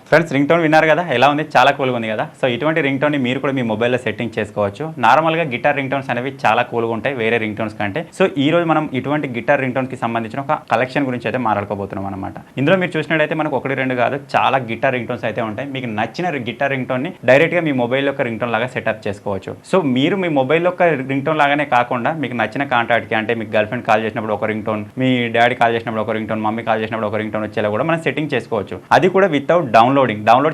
Friends ring tone విన్నారు కదా, ఎలా ఉంది? చాలా కూల్గా ఉంది కదా. సో ఇటువంటి రింగ్ టోన్ని మీరు కూడా మీ మొబైల్లో సెట్టింగ్ చేసుకోవచ్చు. నార్మల్గా గిటార్ రింగ్ టోన్స్ అనేవి చాలా కూల్గా ఉంటాయి వేరే రింగ్ టోన్స్ కంటే. సో ఈ రోజు మనం ఇటువంటి గిటార్ రింగ్ టోన్కి సంబంధించిన ఒక కలెక్షన్ గురించి అయితే మాట్లాడుకోబోతున్నాం అనమాట. ఇందులో మీరు చూసినట్టయితే మనకు ఒకటి రెండు కాదు, చాలా గిటార్ రింగ్ టోన్స్ అయితే ఉంటాయి. మీకు నచ్చిన గిటార్ రింగ్ టోన్ని డైరెక్ట్గా మీ మొబైల్లో ఒక రింగ్ టోన్ లాగా సెటప్ చేసుకోవచ్చు. సో మీరు మీ మొబైల్లో ఒక రింగ్ టోన్ లాగానే కాకుండా మీకు నచ్చిన కాంటాక్ట్కి, అంటే మీకు గర్ల్ ఫ్రెండ్ కాల్ చేసినప్పుడు ఒక రింగ్ టోన్, మీ డాడీ కాల్ చేసినప్పుడు ఒక రింగ్ టోన్, మమ్మీ కాల్ చేసినప్పుడు ఒక రింగ్ టోన్ వచ్చేలా కూడా మనం సెట్టింగ్ చేసుకోవచ్చు. అది కూడా వితౌట్ డౌన్లోడ్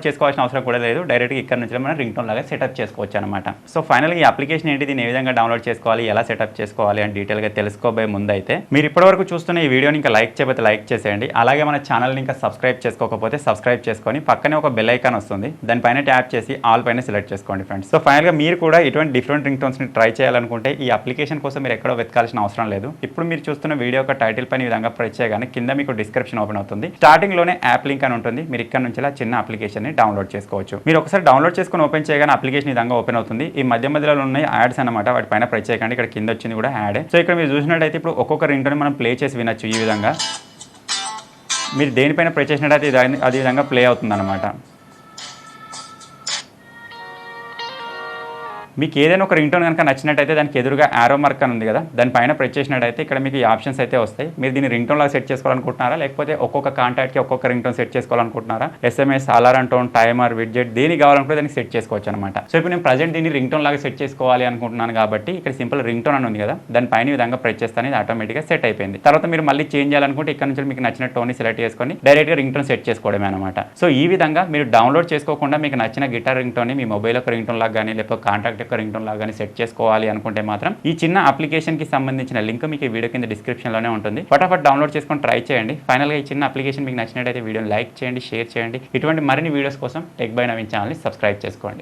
చేసుకోవాల్సిన అవసరం కూడా లేదు. డైరెక్ట్గా ఇక్కడ నుంచి మనం రింగ్ టోన్ లాగా సెటప్ చేసుకోవచ్చు అనమాట. సో ఫైనల్గా ఈ అప్లికేషన్ ఏంటి, దీన్ని ఏ విధంగా డౌన్లోడ్ చేసుకోవాలి, ఎలా సెటప్ చేసుకోవాలి అని డీటెయిల్గా తెలుసుకోబోయే ముందు అయితే మీరు ఇప్పటివరకు చూస్తున్న ఈ వీడియోని ఇంకా లైక్ చేయకపోతే లైక్ చేసేయండి. అలాగే మన ఛానల్ని ఇంకా సబ్స్క్రైబ్ చేసుకోకపోతే సబ్స్క్రైబ్ చేసుకొని పక్కనే ఒక బెల్ ఐకాన్ వస్తుంది, దానిపైన ట్యాప్ చేసి ఆల్ పైన సెలెక్ట్ చేసుకోండి ఫ్రెండ్స్. సో ఫైనల్గా మీరు కూడా ఇటువంటి డిఫరెంట్ రింగ్ టోన్స్ని ట్రై చేయాలనుకుంటే ఈ అప్లికేషన్ కోసం మీరు ఎక్కడో వెతకాల్సిన అవసరం లేదు. ఇప్పుడు మీరు చూస్తున్న వీడియో యొక్క టైటిల్ పైన ఈ విధంగా ప్రెస్ చేయగానే కింద మీకు డిస్క్రిప్షన్ ఓపెన్ అవుతుంది. స్టార్టింగ్ లోనే యాప్ లింక్ అని ఉంటుంది. మీరు ఇక్కడ నుంచి చిన్న అప్లికేషన్ ని డౌన్లోడ్ చేసుకోవచ్చు. మీరు ఒకసారి డౌన్లోడ్ చేసుకుని ఓపెన్ చేయగానే అప్లికేషన్ ఈ విధంగా ఓపెన్ అవుతుంది. ఈ మధ్యలో ఉన్న యాడ్స్ అనమాట, వాటి పైన ప్రెస్ చేయకండి. ఇక్కడ కింద వచ్చింది కూడా యాడ్. సో ఇక్కడ మీరు చూసినట్టయితే ఇప్పుడు ఒక్కొక్క రింగ్ టోన్ మనం ప్లే చేసి వినొచ్చు. ఈ విధంగా మీరు దేనిపైన ప్రెస్ చేసినట్టయితే అది విధంగా ప్లే అవుతుంది అనమాట. మీకు ఏదైనా ఒక రింగ్ టోన్ కనుక నచ్చినట్టయితే దానికి ఎదురుగా యారో మార్క్ అని ఉంది కదా, దానిపైన ప్రెస్ చేసినట్టయితే ఇక్కడ మీకు ఈ ఆప్షన్స్ అయితే వస్తాయి. మీరు దీన్ని రింగ్ టోన్ లాగా సెట్ చేసుకోవాలనుకుంటున్నారా, లేకపోతే ఒక్కొక్క కాంటాక్ట్కి ఒక్కొక్క రింగ్ టోన్ సెట్ చేసుకోవాలనుకుంటున్నారా, SMS, alarm tone, timer, widget దేనికి కావాలనుకుంటే దానికి సెట్ చేసుకోవచ్చు అనమాట. సో ఇప్పుడు నేను ప్రజెంట్ దీన్ని రింగ్ టోన్ లాగా సెట్ చేసుకోవాలి అనుకుంటున్నాను కాబట్టి ఇక్కడ సింపుల్ రింగ్ టోన్ అని ఉంది కదా, దానిపైన ఈ విధంగా ప్రెస్ చేస్తాను, ఇది ఆటోమేటిక్గా సెట్ అయిపోయింది. తర్వాత మీరు మళ్ళీ చేంజ్ చేయాలనుకుంటే ఇక్కడ నుంచి మీకు నచ్చిన టోన్ని సెలెక్ట్ చేసుకొని డైరెక్ట్గా రింగ్ టోన్ సెట్ చేసుకోవడమే అనమాట. సో ఈ విధంగా మీరు డౌన్లోడ్ చేసుకోకుండా మీకు నచ్చిన గిటార్ రింగ్ టోన్ని మీ మొబైల్ యొక్క రింగ్ టోన్ లాగా కానీ, లేకపోతే కాంటాక్ట్ యొక్క రింగ్ టోన్ లాగా కానీ సెట్ చేసుకోవాలి అనుకుంటే మాత్రం ఈ చిన్న అప్లికేషన్ కి సంబంధించిన లింక్ మీకు ఈ వీడియో కింద డిస్క్రిప్షన్ లోనే ఉంటుంది. ఫటాఫట్ డౌన్లోడ్ చేసుకొని ట్రై చేయండి. ఫైనల్ గా ఈ చిన్న అప్లికేషన్ మీకు నచ్చినట్టయితే వీడియోని లైక్ చేయండి, షేర్ చేయండి. ఇటువంటి మరిన్ని వీడియోస్ కోసం టెక్ బై నవీన్ ఛానల్ ని సబ్స్క్రైబ్ చేసుకోండి.